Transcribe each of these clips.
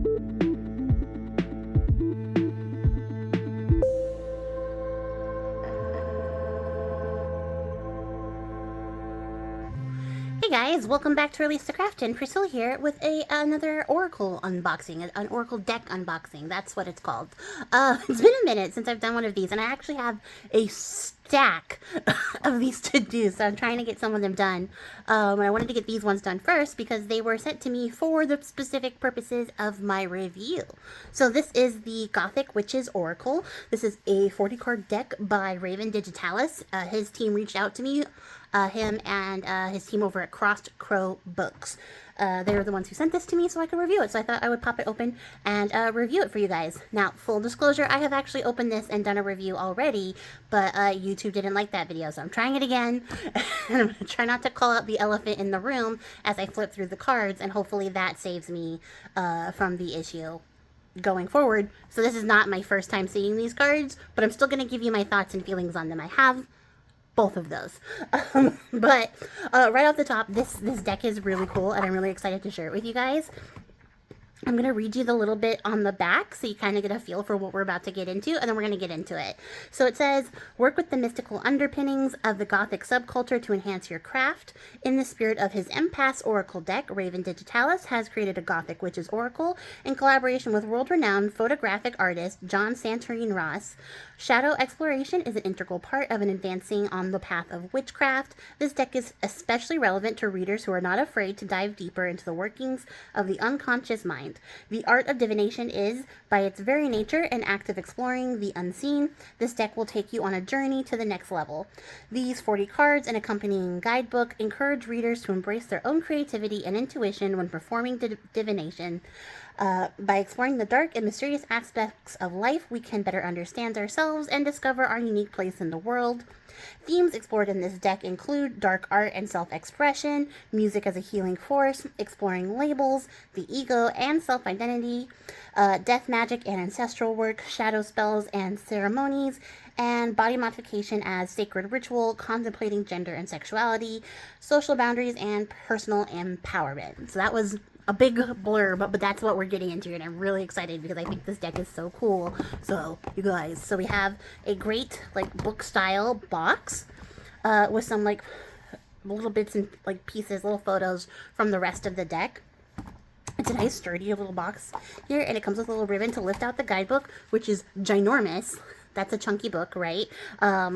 Hey guys, welcome back to Release the Craftin. Priscilla here with another Oracle unboxing, an Oracle deck unboxing. That's what it's called. It's been a minute since I've done one of these, and I actually have a stack of these to do, so I'm trying to get some of them done. And I wanted to get these ones done first because they were sent to me for the specific purposes of my review. So this is the Gothic Witches Oracle. This is a 40-card deck by Raven Digitalis. His team reached out to me. Him and his team over at Crossed Crow Books. They were the ones who sent this to me so I could review it. So I thought I would pop it open and review it for you guys. Now, full disclosure, I have actually opened this and done a review already, but YouTube didn't like that video, so I'm trying it again. And I'm going to try not to call out the elephant in the room as I flip through the cards, and hopefully that saves me from the issue going forward. So this is not my first time seeing these cards, but I'm still going to give you my thoughts and feelings on them. I have both of those. But right off the top, this deck is really cool, and I'm really excited to share it with you guys. I'm going to read you the little bit on the back so you kind of get a feel for what we're about to get into, and then we're going to get into it. So it says, work with the mystical underpinnings of the Gothic subculture to enhance your craft. In the spirit of his Empath's Oracle deck, Raven Digitalis has created a Gothic Witches Oracle in collaboration with world-renowned photographic artist John Santerineross. Shadow exploration is an integral part of an advancing on the path of witchcraft. This deck is especially relevant to readers who are not afraid to dive deeper into the workings of the unconscious mind. The art of divination is, by its very nature, an act of exploring the unseen. This deck will take you on a journey to the next level. These 40 cards and accompanying guidebook encourage readers to embrace their own creativity and intuition when performing divination. By exploring the dark and mysterious aspects of life, we can better understand ourselves and discover our unique place in the world. Themes explored in this deck include dark art and self-expression, music as a healing force, exploring labels, the ego and self-identity, death magic and ancestral work, shadow spells and ceremonies, and body modification as sacred ritual, contemplating gender and sexuality, social boundaries, and personal empowerment. So that was a big blurb, but that's what we're getting into, and I'm really excited because I think this deck is so cool. So, you guys, so we have a great, like, book-style box with some, like, little bits and, like, pieces, little photos from the rest of the deck. It's a nice, sturdy little box here, and it comes with a little ribbon to lift out the guidebook, which is ginormous. That's a chunky book, right?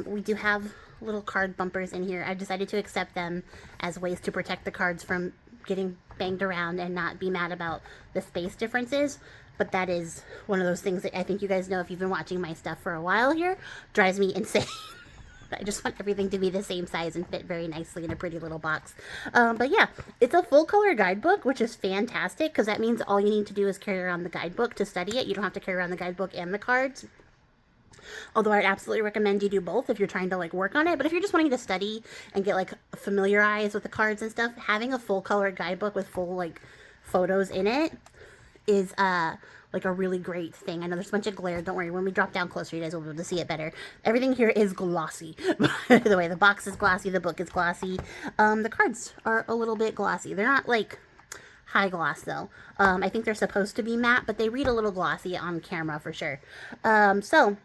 We do have little card bumpers in here. I've decided to accept them as ways to protect the cards from getting banged around and not be mad about the space differences. But that is one of those things that I think you guys know if you've been watching my stuff for a while here, drives me insane. I just want everything to be the same size and fit very nicely in a pretty little box. But yeah, it's a full color guidebook, which is fantastic because that means all you need to do is carry around the guidebook to study it. You don't have to carry around the guidebook and the cards. Although I'd absolutely recommend you do both if you're trying to, like, work on it. But if you're just wanting to study and get, like, familiarized with the cards and stuff, having a full color guidebook with full, like, photos in it is, like, a really great thing. I know there's a bunch of glare. Don't worry. When we drop down closer, you guys will be able to see it better. Everything here is glossy. By the way, the box is glossy. The book is glossy. The cards are a little bit glossy. They're not, like, high gloss, though. I think they're supposed to be matte, but they read a little glossy on camera for sure. So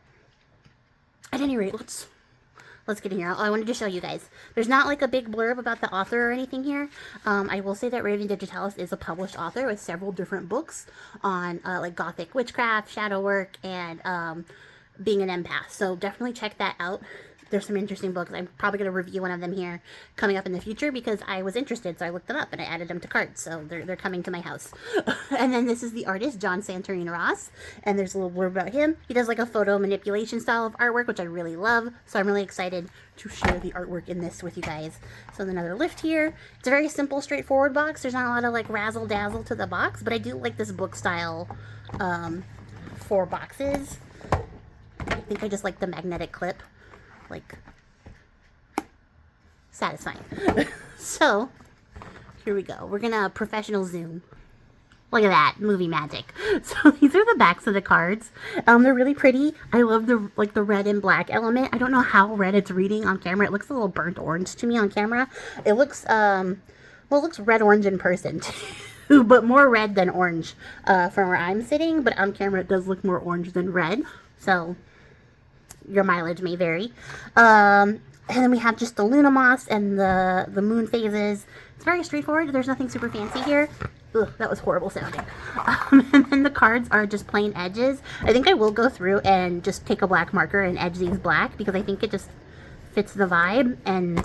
at any rate, let's get in here. I wanted to show you guys. There's not like a big blurb about the author or anything here. I will say that Raven Digitalis is a published author with several different books on like Gothic witchcraft, shadow work, and being an empath. So definitely check that out. There's some interesting books. I'm probably going to review one of them here coming up in the future because I was interested, so I looked them up and I added them to carts. So they're coming to my house. And then this is the artist, John Santerineross, and there's a little blurb about him. He does like a photo manipulation style of artwork, which I really love. So I'm really excited to share the artwork in this with you guys. So another lift here. It's a very simple, straightforward box. There's not a lot of like razzle dazzle to the box, but I do like this book style for boxes. I think I just like the magnetic clip. Like, satisfying. So, here we go. We're gonna professional zoom. Look at that, movie magic. So these are the backs of the cards. They're really pretty. I love the the red and black element. I don't know how red it's reading on camera. It looks a little burnt orange to me on camera. It looks well, it looks red orange in person. but more red than orange from where I'm sitting. But on camera, it does look more orange than red. So your mileage may vary. And then we have just the Luna Moss and the moon phases. It's very straightforward. There's nothing super fancy here. Ugh, that was horrible sounding. And then the cards are just plain edges. I think I will go through and just take a black marker and edge these black because I think it just fits the vibe. And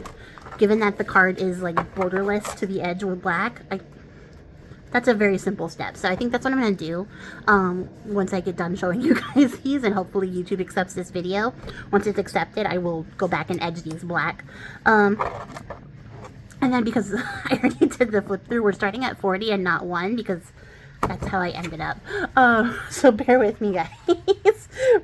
given that the card is like borderless to the edge with black, that's a very simple step. So I think that's what I'm going to do once I get done showing you guys these, and hopefully YouTube accepts this video. Once it's accepted, I will go back and edge these black. And then because I already did the flip through, we're starting at 40 and not 1 because that's how I ended up. So bear with me, guys.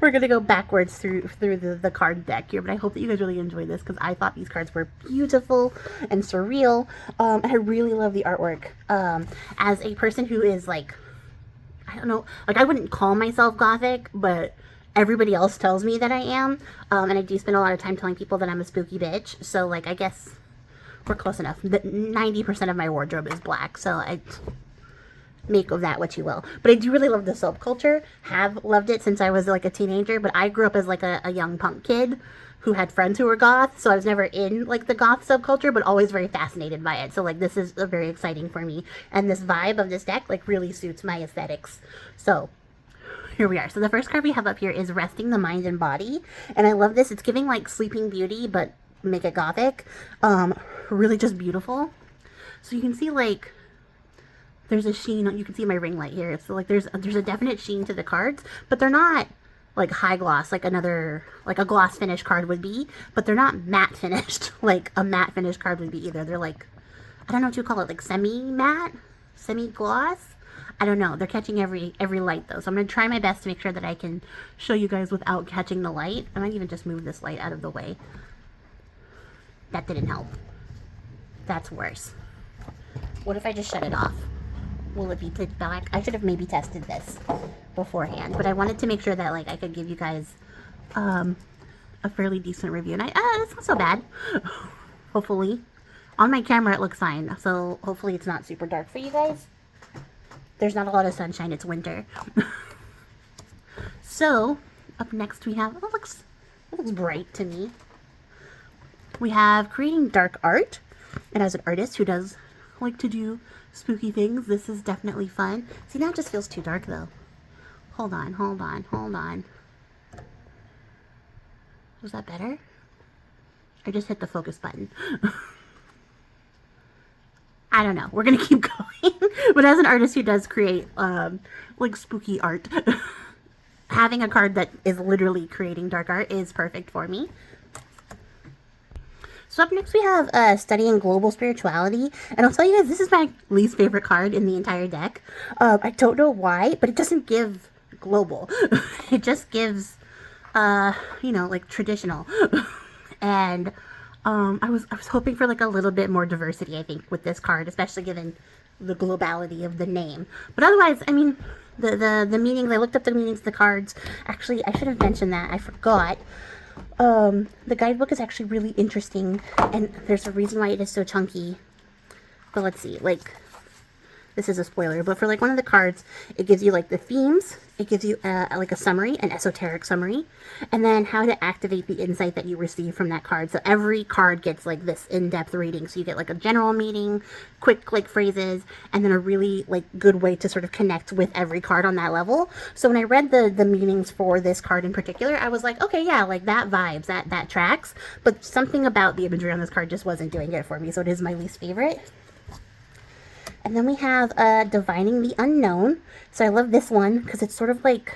We're going to go backwards through the card deck here, but I hope that you guys really enjoy this because I thought these cards were beautiful and surreal. And I really love the artwork. As a person who is like, I don't know, like I wouldn't call myself Gothic, but everybody else tells me that I am. And I do spend a lot of time telling people that I'm a spooky bitch. So like, I guess we're close enough. 90% of my wardrobe is black, so I make of that what you will. But I do really love the subculture. Have loved it since I was like a teenager, but I grew up as like a young punk kid who had friends who were goth, so I was never in like the goth subculture, but always very fascinated by it. So like this is very exciting for me, and this vibe of this deck like really suits my aesthetics. So here we are. So the first card we have up here is Resting the Mind and Body, and I love this. It's giving like Sleeping Beauty, but make it gothic. Really just beautiful. So you can see like there's a sheen. You can see my ring light here. So like there's a definite sheen to the cards, but they're not like high gloss like a gloss finish card would be, but they're not matte finished like a matte finish card would be either. They're like, I don't know what you call it, like semi matte, semi gloss. I don't know. They're catching every light though, so I'm gonna try my best to make sure that I can show you guys without catching the light. I might even just move this light out of the way. That didn't help. That's worse. What if I just shut it off? Will it be pitch black? I should have maybe tested this beforehand, but I wanted to make sure that like I could give you guys a fairly decent review. And it's not so bad. Hopefully. On my camera it looks fine, so hopefully it's not super dark for you guys. There's not a lot of sunshine, it's winter. So, up next we have, it looks bright to me. We have Creating Dark Art, and as an artist who does like to do spooky things, this is definitely fun. See, now it just feels too dark though. Hold on. Was that better? I just hit the focus button. I don't know. We're gonna keep going. But as an artist who does create like spooky art, having a card that is literally creating dark art is perfect for me. So up next we have Studying Global Spirituality, and I'll tell you guys, this is my least favorite card in the entire deck. I don't know why, but it doesn't give global. It just gives, you know, like traditional. And I was hoping for like a little bit more diversity, I think, with this card, especially given the globality of the name. But otherwise, I mean, the meanings, I looked up the meanings of the cards. Actually, I should have mentioned that. I forgot. The guidebook is actually really interesting, and there's a reason why it is so chunky. But let's see, like, this is a spoiler, but for like one of the cards, it gives you like the themes, it gives you like a summary, an esoteric summary, and then how to activate the insight that you receive from that card. So every card gets like this in-depth reading. So you get like a general meaning, quick like phrases, and then a really like good way to sort of connect with every card on that level. So when I read the meanings for this card in particular, I was like, okay, yeah, like that vibes, that tracks. But something about the imagery on this card just wasn't doing it for me, so it is my least favorite. And then we have Divining the Unknown. So I love this one because it's sort of like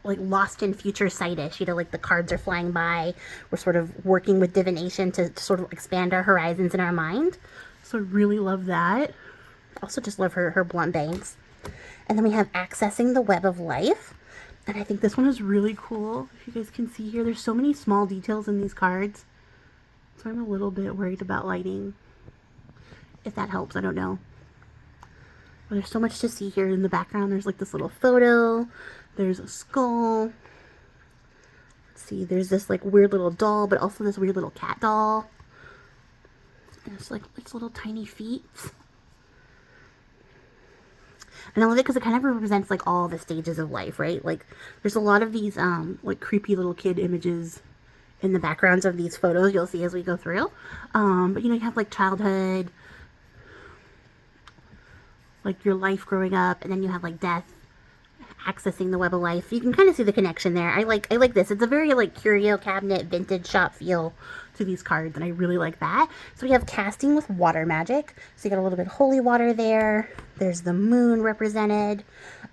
lost in future sight-ish. You know, like the cards are flying by. We're sort of working with divination to sort of expand our horizons in our mind. So I really love that. Also just love her blunt bangs. And then we have Accessing the Web of Life. And I think this one is really cool. If you guys can see here, there's so many small details in these cards. So I'm a little bit worried about lighting. If that helps, I don't know. But there's so much to see here in the background. There's like this little photo. There's a skull. Let's see, there's this like weird little doll, but also this weird little cat doll. And it's like its little tiny feet. And I love it because it kind of represents like all the stages of life, right? Like there's a lot of these like creepy little kid images in the backgrounds of these photos you'll see as we go through. But you know, you have like childhood, like your life growing up, and then you have like death, accessing the web of life. You can kind of see the connection there. I like this. It's a very like curio cabinet vintage shop feel to these cards, and I really like that. So we have casting with water magic. So you got a little bit of holy water there. There's the moon represented,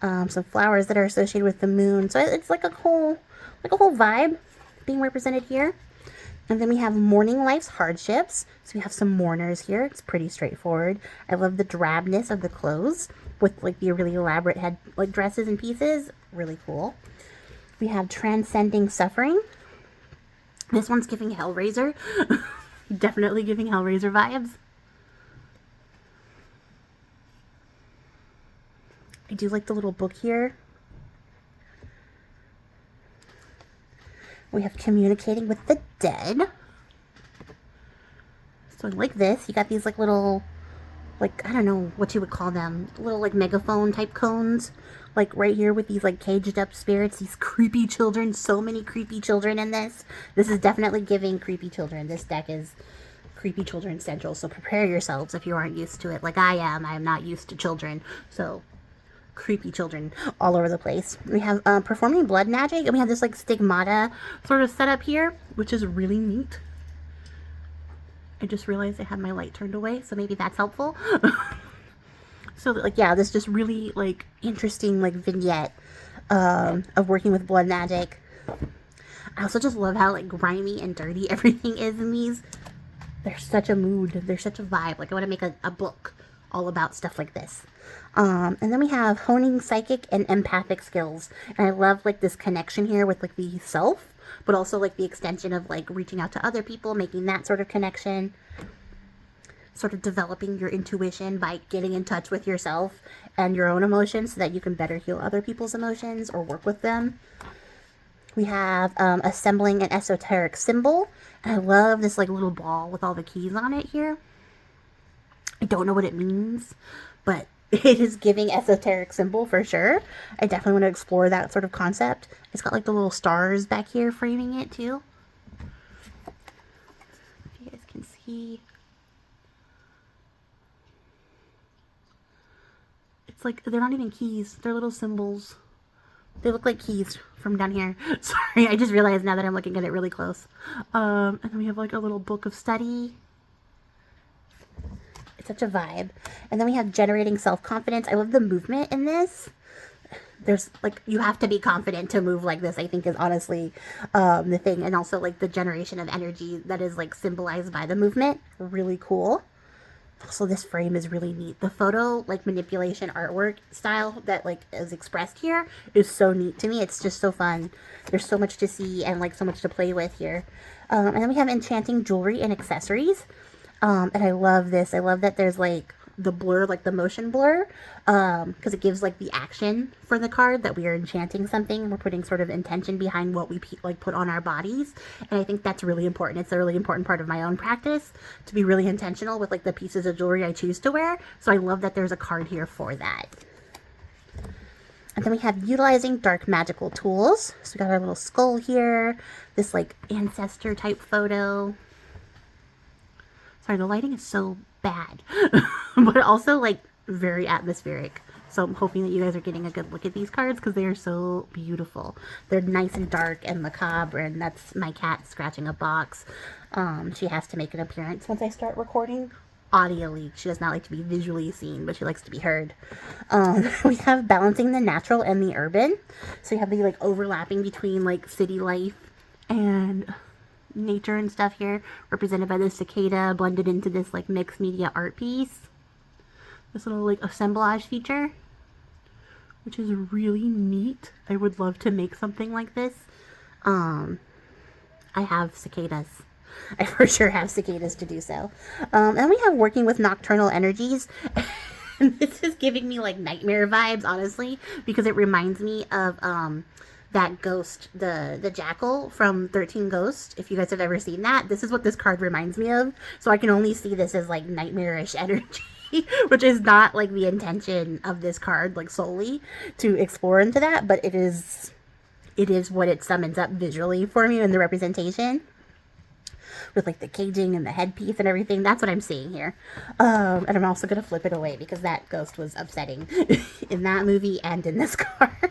some flowers that are associated with the moon. So it's like a whole vibe being represented here. And then we have mourning life's hardships. So we have some mourners here. It's pretty straightforward. I love the drabness of the clothes with like the really elaborate head like dresses and pieces. Really cool. We have transcending suffering. This one's giving Hellraiser. Definitely giving Hellraiser vibes. I do like the little book here. We have communicating with the dead. So like this, you got these like little, like, I don't know what you would call them, little like megaphone type cones, like right here with these like caged up spirits, these creepy children. So many creepy children in this. This is definitely giving creepy children. This deck is creepy children central, so prepare yourselves if you aren't used to it like I am. I am not used to children, so creepy children all over the place. We have performing blood magic, and we have this like stigmata sort of setup here, which is really neat. I just realized I had my light turned away, so maybe that's helpful. So like, yeah, this just really like interesting like vignette of working with blood magic. I also just love how like grimy and dirty everything is in these. They're such a mood, they're such a vibe. Like I want to make a book all about stuff like this. And then we have honing psychic and empathic skills. And I love like this connection here with like the self, but also like the extension of like reaching out to other people, making that sort of connection, sort of developing your intuition by getting in touch with yourself and your own emotions so that you can better heal other people's emotions or work with them. We have assembling an esoteric symbol. And I love this like little ball with all the keys on it here. I don't know what it means, but it is giving esoteric symbol for sure. I definitely want to explore that sort of concept. It's got like the little stars back here framing it too. If you guys can see. It's like, they're not even keys. They're little symbols. They look like keys from down here. Sorry, I just realized now that I'm looking at it really close. And then we have like a little book of study. It's such a vibe. And then we have generating self-confidence. I love the movement in this. There's like, you have to be confident to move like this, I think is honestly the thing. And also like the generation of energy that is like symbolized by the movement. Really cool. Also, this frame is really neat. The photo like manipulation artwork style that like is expressed here is so neat to me. It's just so fun. There's so much to see and like so much to play with here. And then we have enchanting jewelry and accessories. And I love this. I love that there's like the blur, like the motion blur, because it gives like the action for the card that we are enchanting something. We're putting sort of intention behind what we like put on our bodies. And I think that's really important. It's a really important part of my own practice to be really intentional with like the pieces of jewelry I choose to wear. So I love that there's a card here for that. And then we have utilizing dark magical tools. So we got our little skull here, this like ancestor type photo. Sorry, the lighting is so bad, but also like very atmospheric. So I'm hoping that you guys are getting a good look at these cards because they are so beautiful. They're nice and dark and macabre, and that's my cat scratching a box. She has to make an appearance once I start recording audially. She does not like to be visually seen, but she likes to be heard. We have balancing the natural and the urban. So you have the like overlapping between like city life and nature and stuff here, represented by the cicada blended into this like mixed media art piece. This little like assemblage feature, which is really neat. I would love to make something like this. I have cicadas. I for sure have cicadas to do so. And we have working with nocturnal energies. And this is giving me like nightmare vibes, honestly, because it reminds me of that ghost, the jackal from 13 Ghosts. If you guys have ever seen that, this is what this card reminds me of. So I can only see this as like nightmarish energy. which is not like the intention of this card, like solely to explore into that, but it is what it summons up visually for me in the representation with like the caging and the headpiece and everything. That's what I'm seeing here. And I'm also going to flip it away because that ghost was upsetting in that movie and in this card.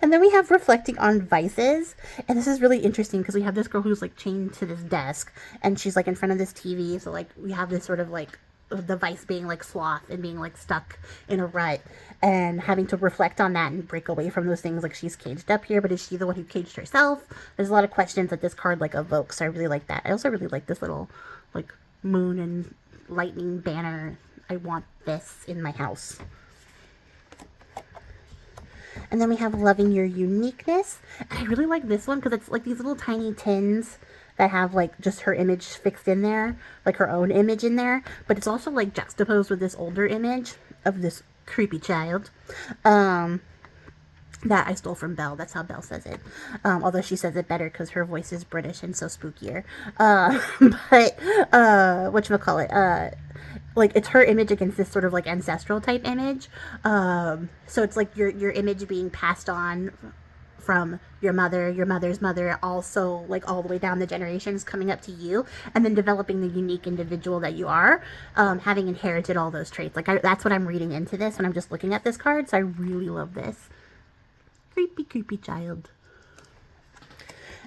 And then we have reflecting on vices. And this is really interesting because we have this girl who's like chained to this desk and she's like in front of this TV. So like we have this sort of like the vice being like sloth and being like stuck in a rut and having to reflect on that and break away from those things. Like she's caged up here, but is she the one who caged herself? There's a lot of questions that this card like evokes, so I really like that. I also really like this little like moon and lightning banner. I want this in my house. And then we have loving your uniqueness. And I really like this one because it's like these little tiny tins that have like just her image fixed in there, like her own image in there, but it's also like juxtaposed with this older image of this creepy child that I stole from Belle. That's how Belle says it, although she says it better because her voice is British and so spookier. But whatchamacallit, like it's her image against this sort of like ancestral type image, so it's like your image being passed on from your mother, your mother's mother, also like all the way down the generations coming up to you, and then developing the unique individual that you are, having inherited all those traits. Like that's what I'm reading into this when I'm just looking at this card, so I really love this. Creepy, creepy child.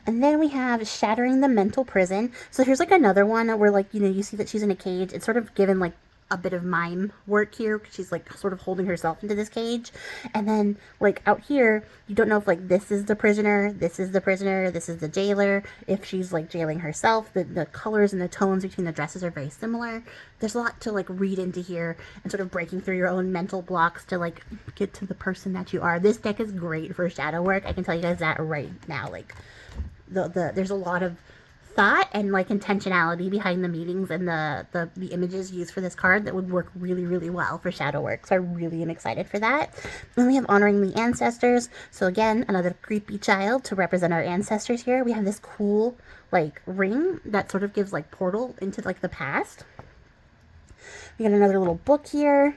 And then we have shattering the mental prison. So here's like another one where like, you know, you see that she's in a cage. It's sort of given like a bit of mime work here. She's like sort of holding herself into this cage. And then like out here, you don't know if like this is the prisoner, this is the prisoner, this is the jailer. If she's like jailing herself, the colors and the tones between the dresses are very similar. There's a lot to like read into here and sort of breaking through your own mental blocks to like get to the person that you are. This deck is great for shadow work. I can tell you guys that right now. Like there's a lot of thought and like intentionality behind the meanings and the images used for this card that would work really, really well for shadow work. So I really am excited for that. Then we have honoring the ancestors. So again, another creepy child to represent our ancestors here. We have this cool like ring that sort of gives like portal into like the past. We got another little book here.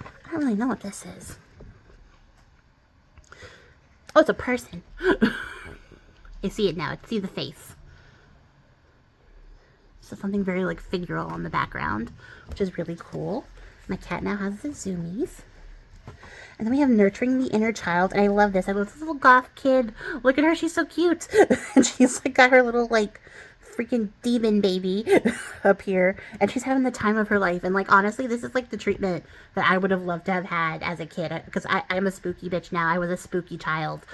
I don't really know what this is. Oh, it's a person. I see it now. I see the face. So something very like figural on the background, which is really cool. My cat now has the zoomies. And then we have nurturing the inner child. And I love this. I love this little goth kid. Look at her. She's so cute. And she's like got her little like freaking demon baby up here. And she's having the time of her life. And like, honestly, this is like the treatment that I would have loved to have had as a kid. Because I'm a spooky bitch now. I was a spooky child.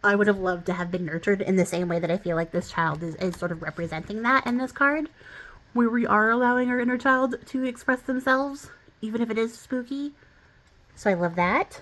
I would have loved to have been nurtured in the same way that I feel like this child is sort of representing that in this card. Where we are allowing our inner child to express themselves, even if it is spooky. So I love that.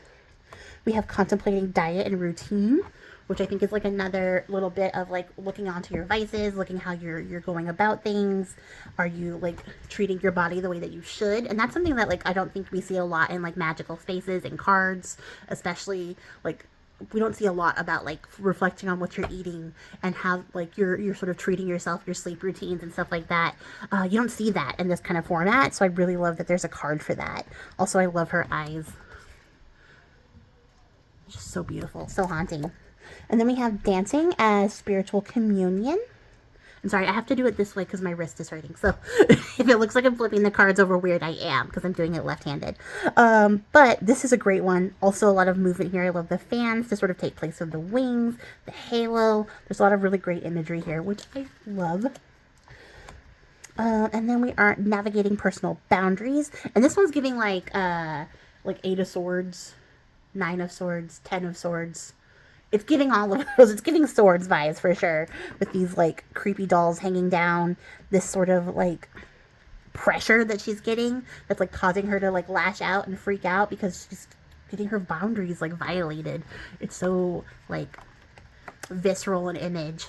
We have contemplating diet and routine, which I think is like another little bit of like looking onto your vices, looking how you're going about things. Are you like treating your body the way that you should? And that's something that like I don't think we see a lot in like magical spaces and cards, especially like we don't see a lot about like reflecting on what you're eating and how like you're sort of treating yourself, your sleep routines and stuff like that. You don't see that in this kind of format, so I really love that there's a card for that. Also, I love her eyes. Just so beautiful, so haunting. And then we have dancing as spiritual communion. I'm sorry, I have to do it this way because my wrist is hurting. So if it looks like I'm flipping the cards over weird, I am because I'm doing it left-handed. But this is a great one. Also a lot of movement here. I love the fans to sort of take place of the wings, the halo. There's a lot of really great imagery here, which I love. And then we are navigating personal boundaries. And this one's giving like 8 of swords, 9 of swords, 10 of swords. It's giving all of those. It's giving swords vibes for sure. With these like creepy dolls hanging down. This sort of like pressure that she's getting. That's like causing her to like lash out and freak out because she's getting her boundaries like violated. It's so like visceral an image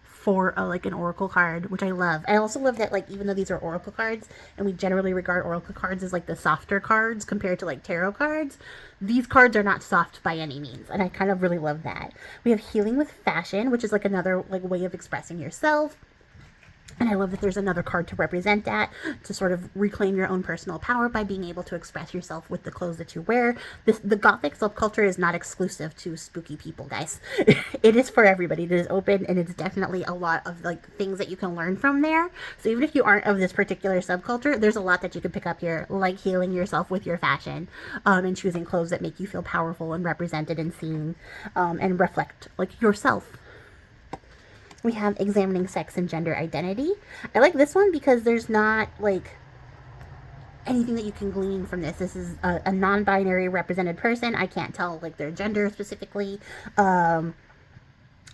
for like an oracle card, which I love. I also love that like even though these are oracle cards and we generally regard oracle cards as like the softer cards compared to like tarot cards, these cards are not soft by any means, and I kind of really love that. We have healing with fashion, which is like another like way of expressing yourself. And I love that there's another card to represent that, to sort of reclaim your own personal power by being able to express yourself with the clothes that you wear. The Gothic subculture is not exclusive to spooky people, guys. It is for everybody. It is open, and it's definitely a lot of like things that you can learn from there. So even if you aren't of this particular subculture, there's a lot that you can pick up here, like healing yourself with your fashion, and choosing clothes that make you feel powerful and represented and seen, and reflect like yourself. We have examining sex and gender identity. I like this one because there's not like anything that you can glean from this. This is a non-binary represented person. I can't tell like their gender specifically. And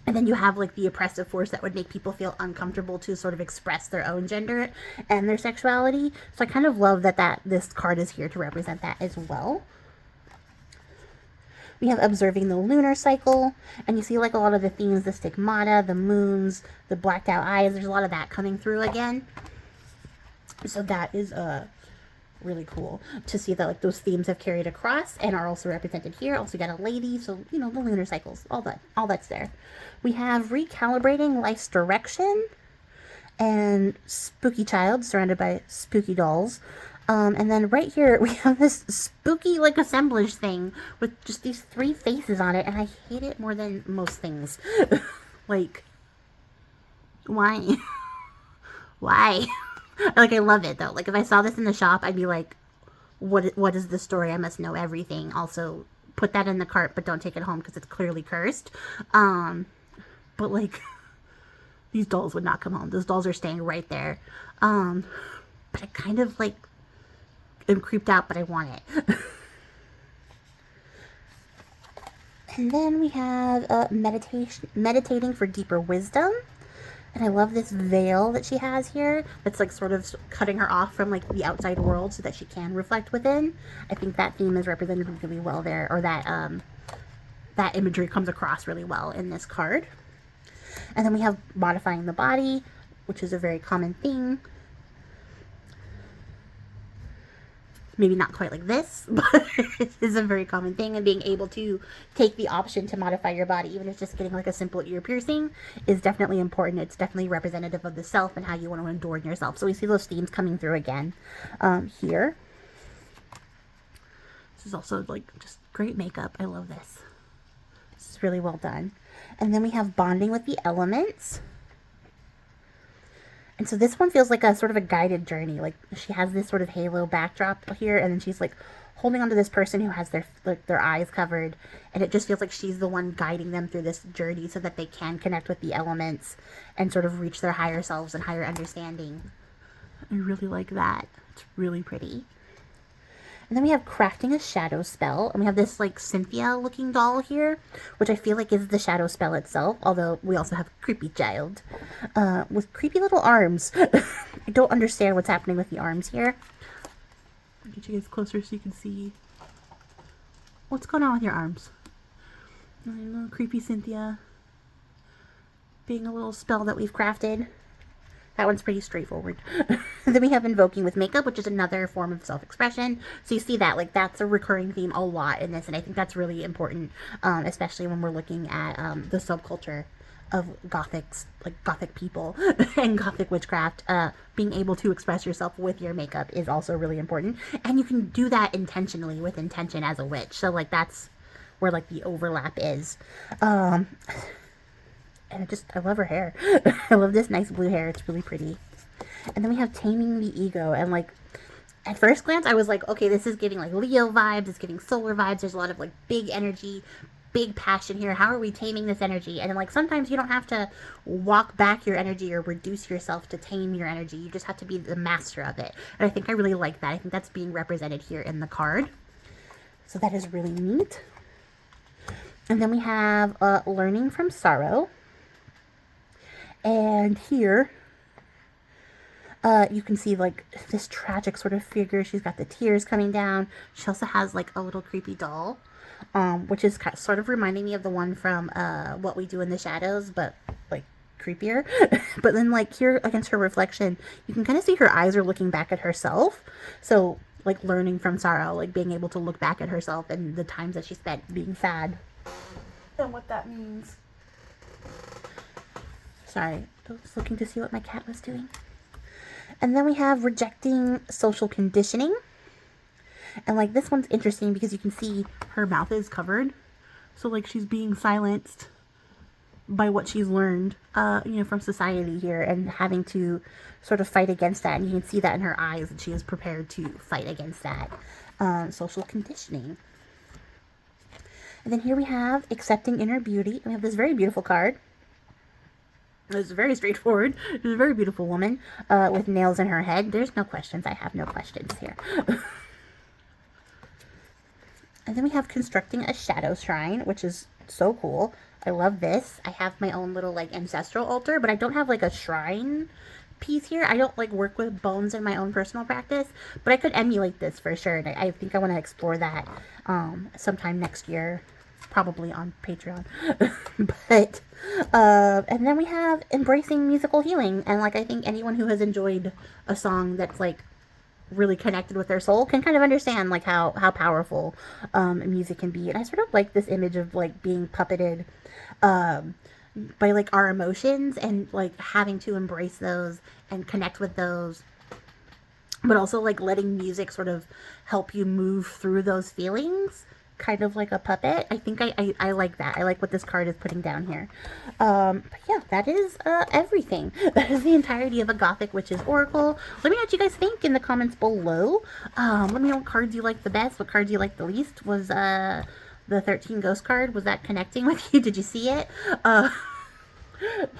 then you have like the oppressive force that would make people feel uncomfortable to sort of express their own gender and their sexuality. So I kind of love that this card is here to represent that as well. We have observing the lunar cycle, and you see like a lot of the themes, the stigmata, the moons, the blacked out eyes. There's a lot of that coming through again. So that is really cool to see that like those themes have carried across and are also represented here. Also got a lady, so you know, the lunar cycles, all that's there. We have recalibrating life's direction and spooky child surrounded by spooky dolls. And then right here, we have this spooky, like, assemblage thing with just these 3 faces on it, and I hate it more than most things. Like, why? Why? Like, I love it, though. Like, if I saw this in the shop, I'd be like, what is the story? I must know everything. Also, put that in the cart, but don't take it home because it's clearly cursed. But, like, these dolls would not come home. Those dolls are staying right there. But I kind of, like, I'm creeped out, but I want it. And then we have meditating for deeper wisdom. And I love this veil that she has here that's like sort of cutting her off from like the outside world so that she can reflect within. I think that theme is represented really well there, or that imagery comes across really well in this card. And then we have modifying the body, which is a very common thing. Maybe not quite like this, but it is a very common thing, and being able to take the option to modify your body, even if it's just getting like a simple ear piercing, is definitely important. It's definitely representative of the self and how you want to adorn yourself. So we see those themes coming through again here. This is also like just great makeup. I love this. This is really well done. And then we have bonding with the elements. And so this one feels like a sort of a guided journey. Like she has this sort of halo backdrop here, and then she's like holding onto this person who has their eyes covered, and it just feels like she's the one guiding them through this journey so that they can connect with the elements and sort of reach their higher selves and higher understanding. I really like that. It's really pretty. And then we have crafting a shadow spell, and we have this like Cynthia looking doll here, which I feel like is the shadow spell itself, although we also have creepy child with creepy little arms. I don't understand what's happening with the arms here. I'll get you guys closer so you can see what's going on with your arms. Little creepy Cynthia being a little spell that we've crafted. That one's pretty straightforward. Then we have invoking with makeup, which is another form of self-expression. So you see that, like, that's a recurring theme a lot in this, and I think that's really important, especially when we're looking at the subculture of Gothics, like Gothic people and Gothic witchcraft. Being able to express yourself with your makeup is also really important, and you can do that intentionally with intention as a witch. So, like, that's where, like, the overlap is. And I love her hair. I love this nice blue hair. It's really pretty. And then we have taming the ego. And like, at first glance, I was like, okay, this is giving like Leo vibes. It's giving solar vibes. There's a lot of like big energy, big passion here. How are we taming this energy? And like, sometimes you don't have to walk back your energy or reduce yourself to tame your energy. You just have to be the master of it. And I think I really like that. I think that's being represented here in the card. So that is really neat. And then we have learning from sorrow. And here, you can see, like, this tragic sort of figure. She's got the tears coming down. She also has, like, a little creepy doll, which is sort of reminding me of the one from What We Do in the Shadows, but, like, creepier. But then, like, here against her reflection, you can kind of see her eyes are looking back at herself. So, like, learning from sorrow, like, being able to look back at herself and the times that she spent being sad and what that means. Sorry, I was looking to see what my cat was doing. And then we have rejecting social conditioning. And like this one's interesting because you can see her mouth is covered. So like she's being silenced by what she's learned, from society here, and having to sort of fight against that. And you can see that in her eyes, that she is prepared to fight against that social conditioning. And then here we have accepting inner beauty. We have this very beautiful card. It's very straightforward. She's a very beautiful woman with nails in her head. There's no questions. I have no questions here. And then we have constructing a shadow shrine, which is so cool. I love this. I have my own little like ancestral altar, but I don't have like a shrine piece here. I don't like work with bones in my own personal practice, but I could emulate this for sure. And I think I want to explore that sometime next year, probably on Patreon. But and then we have embracing musical healing, and like I think anyone who has enjoyed a song that's like really connected with their soul can kind of understand like how powerful music can be. And I sort of like this image of like being puppeted by like our emotions, and like having to embrace those and connect with those, but also like letting music sort of help you move through those feelings, kind of like a puppet. I think I like that. I like what this card is putting down here. But yeah, that is everything. That is the entirety of a Gothic Witches Oracle. Let me know what you guys think in the comments below. Let me know what cards you like the best, what cards you like the least. Was the 13 Ghost card, was that connecting with you? Did you see it?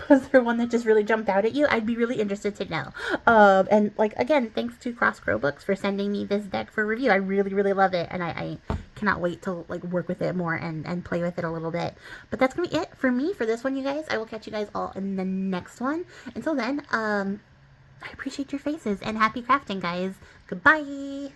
Was there one that just really jumped out at you? I'd be really interested to know. And like, again, thanks to Cross Crow Books for sending me this deck for review. I really, really love it, and I cannot wait to like work with it more and play with it a little bit. But that's gonna be it for me for this one, you guys. I will catch you guys all in the next one. Until then, I appreciate your faces, and happy crafting, guys. Goodbye.